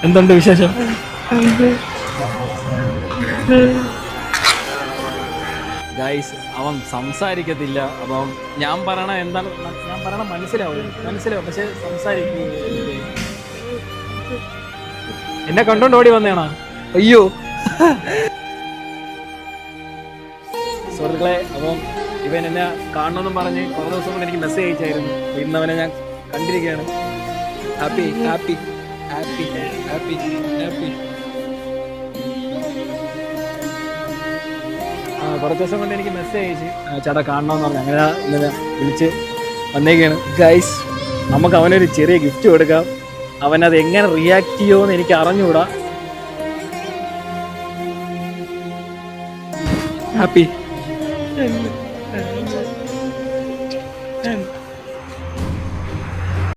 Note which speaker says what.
Speaker 1: എന്തുണ്ട് വിശേഷം? ഗൈസ്, അവൻ സംസാരിക്കത്തില്ല. അപ്പം ഞാൻ പറയണ എന്താണ്, ഞാൻ പറയണ മനസ്സിലാവും, പക്ഷെ സംസാരിക്കില്ല. എന്നെ കണ്ടോണ്ട് ഓടി വന്നേണോ? അയ്യോ. സുഹൃത്തുക്കളെ, അപ്പം ഇവൻ എന്നെ കാണണമെന്നും പറഞ്ഞ് കുറേ ദിവസം കൊണ്ട് എനിക്ക് മെസ്സേജ് അയച്ചായിരുന്നു. ഇന്നവനെ ഞാൻ കണ്ടിരിക്കുകയാണ്. Happy happy happy happy happy. കുറച്ച് ദിവസം കൊണ്ട് എനിക്ക് മെസ്സേജ് അയച്ച് ചേട്ടാ കാണണമെന്ന് പറഞ്ഞു. അങ്ങനെ ഇങ്ങനെ വിളിച്ച് വന്നേക്കാണ്. ഗൈസ്, നമുക്ക് അവനൊരു ചെറിയ ഗിഫ്റ്റ് കൊടുക്കാം. അവനത് എങ്ങനെ റിയാക്ട് ചെയ്യുമെന്ന് എനിക്ക് അറിഞ്ഞുകൂടാ. ഹാപ്പി.